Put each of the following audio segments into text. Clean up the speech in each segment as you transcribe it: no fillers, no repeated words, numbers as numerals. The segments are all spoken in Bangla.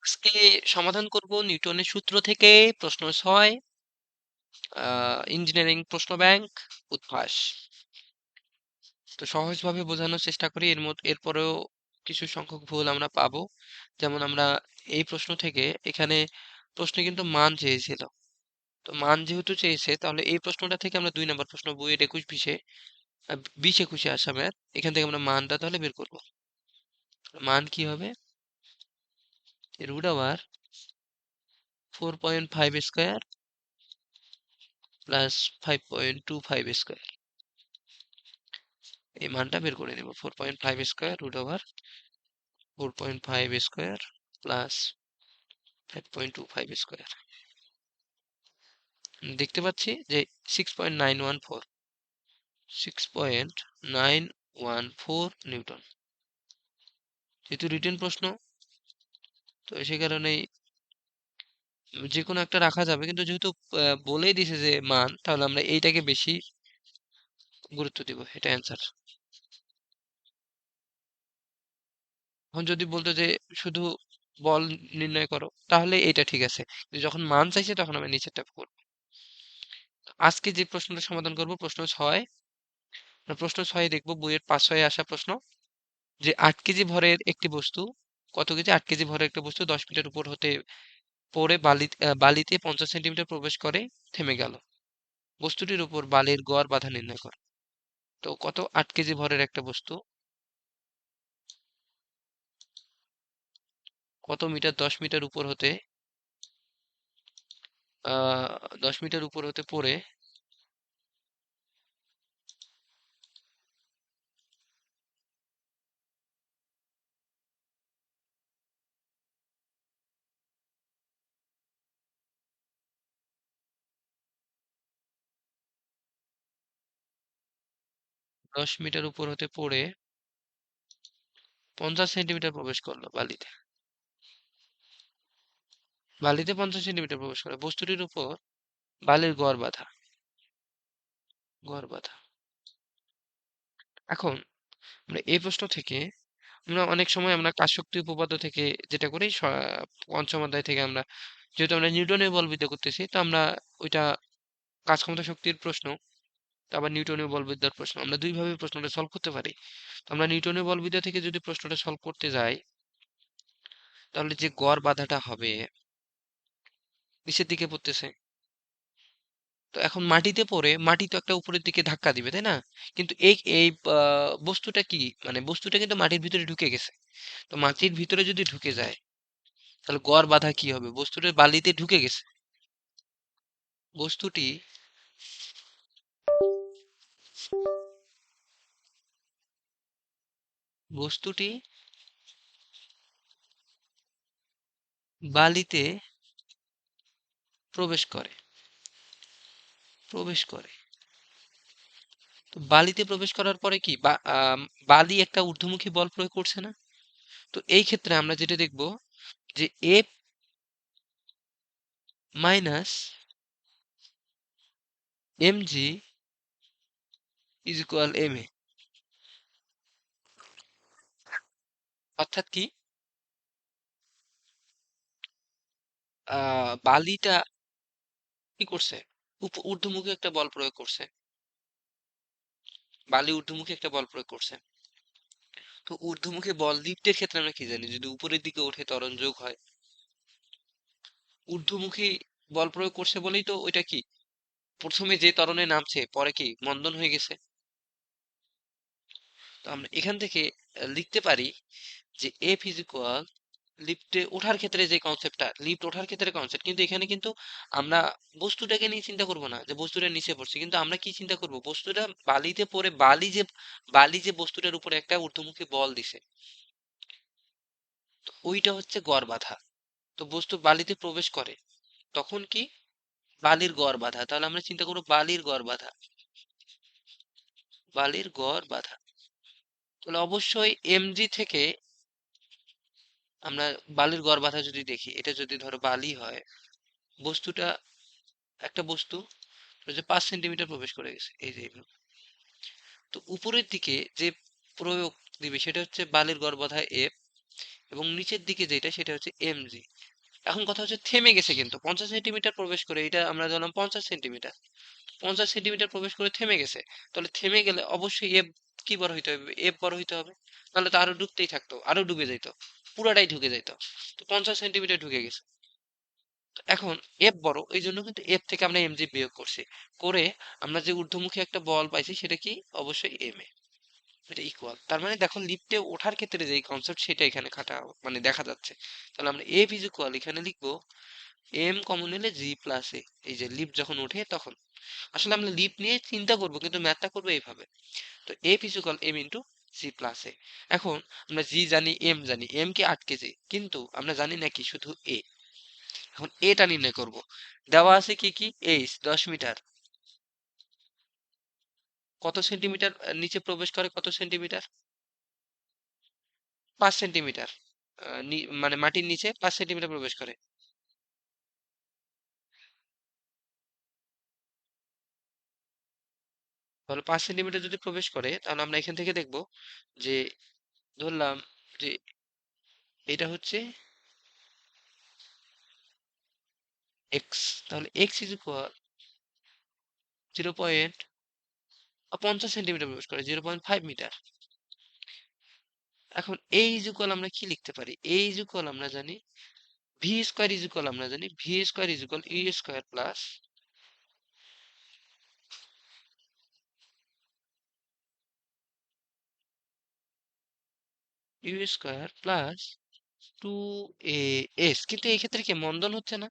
আজকে সমাধান করব নিউটনের সূত্র থেকে প্রশ্ন 6 ইঞ্জিনিয়ারিং প্রশ্ন ব্যাংক উদ্ভাস। তো সহজভাবে বোঝানোর চেষ্টা করি, এরপরেও কিছু সংখ্যক ভুল আমরা পাবো। যেমন আমরা এই প্রশ্ন থেকে এখানে প্রশ্নে কিন্তু মান চেয়েছিল। তো মান যেহেতু চেয়েছে, তাহলে এই প্রশ্নটা থেকে আমরা 2 নম্বর প্রশ্ন বইয়ের 21-20-এ 20-21-এ আসা ম্যাথ, এখান থেকে আমরা মানটা তাহলে বের করব। মান কি হবে? √4.5 স্কয়ার প্লাস 5.25 স্কয়ার। এই মানটা বের করে নেব। 4.5 স্কয়ার √4.5 স্কয়ার প্লাস 5.25 স্কয়ার। দেখতে পাচ্ছি যে 6.914 নিউটন। যেহেতু রিটেন প্রশ্ন, তো সে কারণেই যে কোনো একটা রাখা যাবে, কিন্তু যেহেতু বলেই দিছে যে মান, তাহলে আমরা এইটাকে বেশি গুরুত্ব দিব। এটা অ্যান্সার। এখন যদি বলতো যে শুধু বল নির্ণয় করো, তাহলে এটা ঠিক আছে, কিন্তু যখন মান চাইছে তখন আমি নিচেরটা করব। আজকে যে প্রশ্নটা সমাধান করব প্রশ্ন 6। প্রশ্ন 6 দেখব বইয়ের 5-6 আসা প্রশ্ন, যে 8 কেজি ভরের একটি বস্তু, কত কেজি? 8 কেজি ভরের একটা বস্তু 10 মিটার উপর হতে পড়ে বালিতে 50 সেন্টিমিটার প্রবেশ করে থেমে গেল। বস্তুটির উপর বালির গড় বাধা নির্ণয় করো। তো কত? 8 কেজি ভরের একটা বস্তু কত মিটার? 10 মিটার উপর হতে 10 মিটার উপর হতে পড়ে 10 মিটার উপর হতে পড়ে 50 সেন্টিমিটার প্রবেশ করলো বালিতে। বালিতে 50 সেন্টিমিটার প্রবেশ করে বস্তুটির উপর বালির গড় বাধা। এখন আমরা এই প্রশ্ন থেকে আমরা অনেক সময় আমরা কাজ শক্তি উপপাদ্য থেকে যেটা করি, পঞ্চম অধ্যায় থেকে আমরা, যেহেতু আমরা নিউটনের বলবিদ্যা করতেছি, তো আমরা ওইটা কাজ ক্ষমতা শক্তির প্রশ্ন, তো আবার নিউটনীয় বলবিদ্যার প্রশ্ন, আমরা দুইভাবে প্রশ্নটা সলভ করতে পারি। তো আমরা নিউটনীয় বলবিদ্যা থেকে যদি প্রশ্নটা সলভ করতে যাই, তাহলে যে গড় বাধাটা হবে নিচের দিকে পড়তেছে। তো এখন মাটিতে পড়ে মাটি তো একটা উপরের দিকে ধাক্কা দিবে, তাই না? কিন্তু এই এই বস্তুটা কি, মানে বস্তুটা কিন্তু মাটির ভিতরে ঢুকে গেছে। তো মাটির ভিতরে যদি ঢুকে যায়, তাহলে গড় বাধা কি হবে? বস্তুটা বালিতে ঢুকে গেছে। বস্তুটি বস্তুটি বালিতে প্রবেশ করে প্রবেশ করে তো বালিতে প্রবেশ করার পরে কি বালি একটা ঊর্ধ্বমুখী বল প্রয়োগ করছে না? তো এই ক্ষেত্রে আমরা যেটা দেখব, যে F minus M G is equal M A. অর্থাৎ কি, বালিটা কি করছে? ঊর্ধ্বমুখী একটা বল প্রয়োগ করছে। বালি ঊর্ধ্বমুখী একটা বল প্রয়োগ করছে। তো ঊর্ধ্বমুখী বল লিফটের ক্ষেত্রে আমরা কি জানি? যদি উপরের দিকে ওঠে ত্বরণ যোগ হয়। ঊর্ধ্বমুখী বল প্রয়োগ করছে বলেই তো ওইটা কি, প্রথমে যে ত্বরণে নামছে পরে কি মন্দন হয়ে গেছে। তো আমরা এখান থেকে লিখতে পারি যে এফ ইজ ইকুয়াল, লিফটে ওঠার ক্ষেত্রে যে কনসেপ্টটা, লিফট ওঠার ক্ষেত্রে কনসেপ্ট, কিন্তু এখানে কিন্তু আমরা বস্তুটাকে নিয়ে চিন্তা করব না যে বস্তুটা নিচে পড়ছে, কিন্তু আমরা কি চিন্তা করব, বস্তুটা বালিতে পড়ে বালি যে বস্তুটার উপরে একটা ঊর্ধ্বমুখী বল দিছে, তো ওইটা হচ্ছে গড় বাধা। তো বস্তু বালিতে প্রবেশ করে, তখন কি বালির গড় বাধা। তাহলে আমরা চিন্তা করবো বালির গড় বাধা। তাহলে অবশ্যই এমজি থেকে আমরা বালির গড় বাধা যদি দেখি, এটা যদি ধরো বালি হয়, বস্তুটা একটা বস্তু যে 5 সেন্টিমিটার প্রবেশ করে গেছে, এই যে এইভাবে। তো উপরের দিকে যে প্রয়োগ দিবে সেটা হচ্ছে বালির গড় বাধা এফ, এবং নিচের দিকে যেটা সেটা হচ্ছে mg। এখন কথা হচ্ছে থেমে গেছে, কিন্তু 50 সেন্টিমিটার প্রবেশ করে, এটা আমরা ধরলাম 50 সেন্টিমিটার, 50 সেন্টিমিটার প্রবেশ করে থেমে গেছে। তাহলে থেমে গেলে অবশ্যই এফ কি বড় হইতে হবে, এফ বড় হইতে হবে, নাহলে তো আরো ডুবতেই থাকতো, আরো ডুবে যাইতো, পুরাটাই ঢুকে যাইতো। তো 50 সেন্টিমিটার ঢুকে গেছে। তো এখন এফ বড়, এই জন্য কিন্তু এফ থেকে আমরা এমজি বিয়োগ করছি, করে আমরা যে ঊর্ধ্বমুখী একটা বল পাইছি সেটা কি, অবশ্যই এম এ, এটা ইকুয়াল। তার মানে দেখো লিফটে ওঠার ক্ষেত্রে যে কনসেপ্ট সেটা এখানে খাটা মানে দেখা যাচ্ছে। তাহলে আমরা এফ ইজ ইকুয়াল এখানে লিখবো এম কমন নিলে জি প্লাস এ। এই যে লিফট যখন ওঠে তখন, আসলে আমরা লিফট নিয়ে চিন্তা করব কিন্তু ম্যাথটা করবো এইভাবে। তো F is equal M into G plus A. এখন আমরা জি জানি, এম জানি, এম কি আটকেছে, কিন্তু আমরা জানি না কি শুধু এ। এখন এটা নির্ণয় করব। দেওয়া আছে কি কি, এইচ 10 মিটার, কত সেন্টিমিটার নিচে প্রবেশ করে, কত সেন্টিমিটার, 5 সেন্টিমিটার, মানে মাটির নিচে 5 সেন্টিমিটার প্রবেশ করে। তাহলে 5 সেন্টিমিটার যদি প্রবেশ করে, তাহলে আমরা এখান থেকে দেখব যে, ধরলাম যে এটা হচ্ছে এক্স, তাহলে এক্স ইজ ইকুয়াল 0.50 সেন্টিমিটার প্রবেশ করে, 0.5 মিটার। এখন এই ইজ ইকুয়াল আমরা কি লিখতে পারি, এই ইজ ইকুয়াল আমরা জানি ভি স্কোয়ার ইজ ইকুয়াল, আমরা জানি v square is equal you square plus u square plus 2 a s। কিন্তু এই ক্ষেত্রে কি মন্দন হচ্ছে না,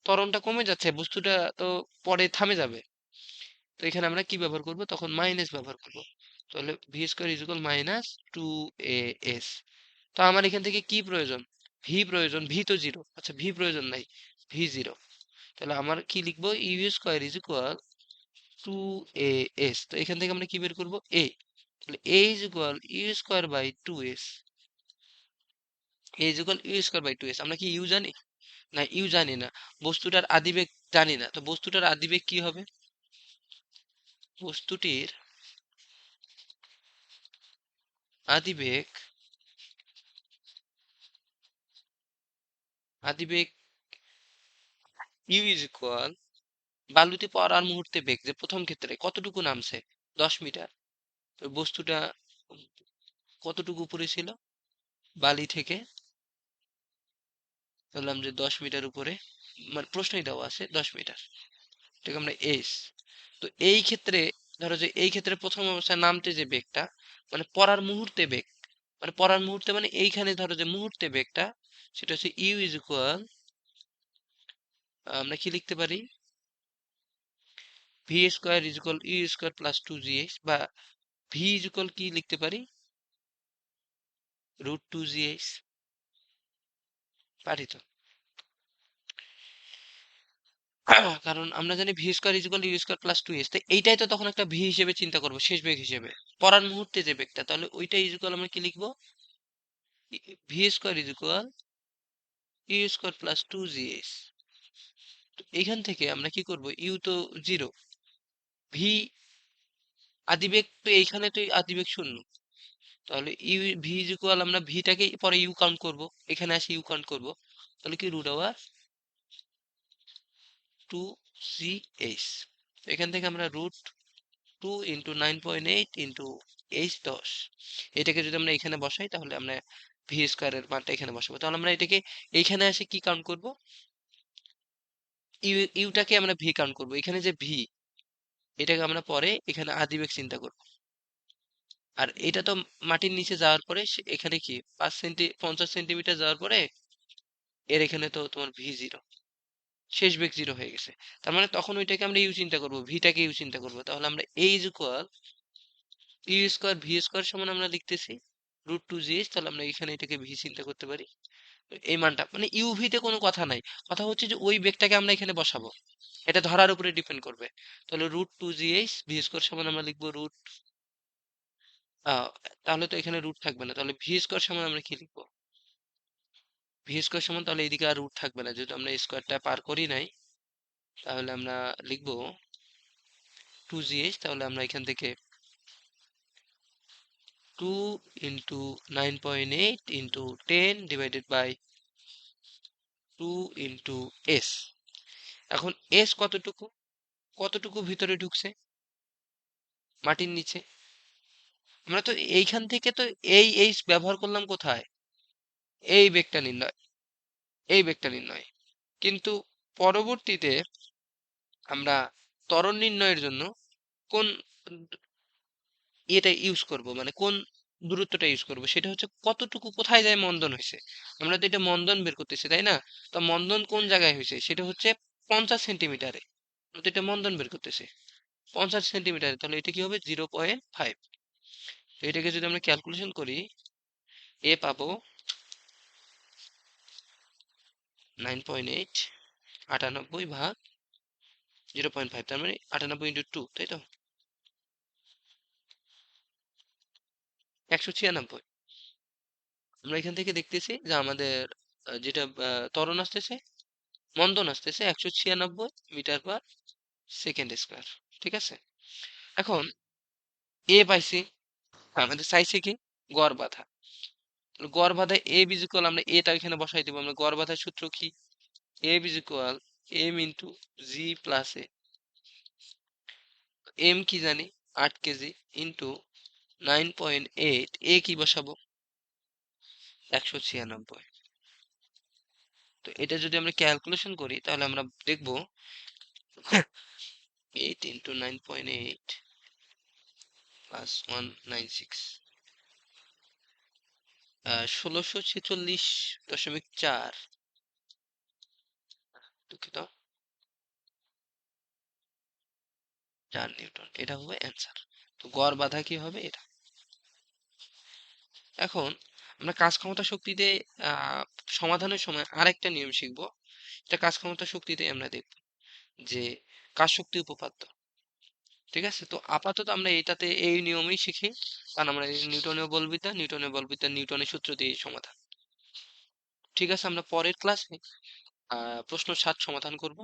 ত্বরণটা কমে যাচ্ছে, বস্তুটা তো পরে থামে যাবে। তো এখানে আমরা কি ব্যবহার করব, তখন মাইনাস ব্যবহার করব। তাহলে V square is equal minus 2 a s। তো আমার এখান থেকে কি প্রয়োজন, ভি প্রয়োজন, ভি তো জিরো, আচ্ছা ভি প্রয়োজন নাই, ভি জিরো। তাহলে আমার কি লিখবো, u square is equal 2 a s। তো এখান থেকে আমরা কি বের করব, এ। তাহলে A is equal you square by 2 s, A is equal you square by 2 s। আমরা কি ইউ জানি, না ইউ জানি না, বস্তুটার আদিবেগ জানি না। তো বস্তুটার আদিবেগ কি হবে, বস্তুটির আদিবেগ, আদিবেগ ইউ ইজ ইকুয়াল বালুতে পড়ার মুহূর্তে বেগ, যে প্রথম ক্ষেত্রে কতটুকু নামছে, 10 মিটার। তো বস্তুটা কতটুকু উপরে ছিল বালি থেকে, বললাম যে 10 মিটার উপরে, মানে প্রশ্নই দেওয়া আছে 10 মিটার, এটাকে আমরা এস। তো এই ক্ষেত্রে ধরো যে এই ক্ষেত্রে প্রথম অবস্থায় নামতে যে বেগটা, মানে পড়ার মুহূর্তে বেগ, মানে পড়ার মুহূর্তে মানে এইখানে ধরো যে মুহূর্তে বেগটা, সেটা হচ্ছে ইউ ইজ ইকুয়াল, আমরা কি লিখতে পারি, v square is equal you square plus 2 g s, বা ভি ইজ ইকুয়াল কি লিখতে পারি, √2 জি এস। পারি তো, কারণ আমরা জানি v square is equal you square plus 2 s. তো এইটাই তো তখন একটা ভি হিসেবে চিন্তা করবো, শেষ বেগ হিসেবে, পড়ার মুহূর্তে যে বেগটা, তাহলে ওইটাই ইজ ইকুয়াল আমরা কি লিখবো, v square is equal you square plus 2 g s. তো এইখান থেকে আমরা কি করব, ইউ তো জিরো, ভি আদিবেগ তো এইখানে তো আদিবেগ শূন্য, তাহলে ইউ ভি ইজ ইকুয়াল, আমরা ভিটাকে পরে ইউ কাউন্ট করব, এখানে আসি ইউ কাউন্ট করব, তাহলে কি √2 জি এস। এখান থেকে আমরা √2 × 9.8 ইন্টু এইচ 10, এটাকে যদি আমরা এখানে বসাই তাহলে আমরা ভি স্কোয়ারের মানটা এখানে বসাবো। তাহলে আমরা এটাকে এইখানে এসে কি কাউন্ট করব, ইউটাকে আমরা ভি কাউন্ট করব, এখানে যে ভি, এটাকে আমরা পরে এখানে আদিবেগ চিন্তা করব। আর এটা তো মাটির নিচে যাওয়ার পরে এখানে কি 50 সেন্টিমিটার যাওয়ার পরে এর এখানে তো তোমার ভি জিরো, শেষ বেগ জিরো হয়ে গেছে। তার মানে তখন ওইটাকে আমরা ইউ চিন্তা করব, ভিটাকে ইউ চিন্তা করব। তাহলে আমরা A is equal you square V square সমান আমরা লিখতেছি √2 জি এস। তাহলে আমরা এখানে এটাকে ভি চিন্তা করতে পারি, এই মানটা মানে ইউভি তে কোনো কথা নাই, কথা হচ্ছে যে ওই বেগটাকে আমরা এখানে বসাবো, এটা ধরার উপরে ডিপেন্ড করবে। তাহলে √2 জি এস ভি স্কোয়ার সমান আমরা লিখবো আহ, তাহলে তো এখানে রুট থাকবে না, তাহলে ভি স্কোয়ার সমান আমরা কি লিখবো, ভি স্কোয়ার সমান, তাহলে এইদিকে আর রুট থাকবে না, যেহেতু আমরা স্কোয়ারটা পার করি নাই, তাহলে আমরা লিখবো 2 জি এইচ। তাহলে আমরা এখান থেকে 2 × 9.8 × 10 ডিভাইডেড বাই 2 × s। এখন s কতটুকু, কতটুকু ভিতরে ঢুকছে মাটির নিচে? আমরা তো এইখান থেকে তো এই ব্যবহার করলাম কোথায়? এই বেগটা নির্ণয়, এই বেগটা নির্ণয়। কিন্তু পরবর্তীতে আমরা ত্বরণ নির্ণয়ের জন্য কোন এটা ইউজ করব, মানে কোন দূরত্বটা ইউজ করব, সেটা হচ্ছে কতটুকু কোথায় যায় মন্দন হয়েছে। আমরা তো এটা মন্দন বের করতেছি, তাই না? তো মন্দন কোন জায়গায় হয়েছে সেটা হচ্ছে 50 সেন্টিমিটারে। আমরা তো এটা মন্দন বের করতেছি 50 সেন্টিমিটারে, তাহলে এটা কি হবে 0.5। তো এটাকে যদি আমরা ক্যালকুলেশন করি, এ পাবো 9.8, 98 ভাগ 0.5, তার মানে 98 × 2, তাই তো 196। আমরা এখান থেকে দেখতেছি যে আমাদের যেটা ত্বরণ আসতেছে, মন্দন আসতেছে 196 মিটার/সেকেন্ড স্কয়ার। ঠিক আছে, এখন এ পাইছি, আমাদের চাইছে কি গড় বাধা। গড় বাধা এ বিজিক্যাল, আমরা এটা এখানে বসাই দিব। আমরা গড় বাধার সূত্র কি, এ বিজিক্যাল এম ইন্টু জি প্লাস এ। এম কি জানি 8 কেজি ইন্টু 9.8, এ কি বসাবো 196। তো এটা যদি আমরা ক্যালকুলেশন করি তাহলে আমরা দেখবো 8 × 9.8 প্লাস 196, 1646.4, দুঃখিত, 4 নিউটন। এটা হবে অ্যান্সার। তো গড় বাধা কি হবে এটা। এখন আমরা কাজ ক্ষমতা শক্তিতে আহ সমাধানের সময় আরেকটা নিয়ম শিখবো। এটা কাজ ক্ষমতা শক্তিতে আমরা দেখব যে কাজ শক্তি উপপাদ্য। ঠিক আছে, তো আপাতত আমরা এটাতে এই নিয়মেই শিখি, কারণ আমরা নিউটনীয় বলবিদ্যা, নিউটনের সূত্র দিয়ে সমাধান। ঠিক আছে, আমরা পরের ক্লাসে প্রশ্ন 7 সমাধান করব।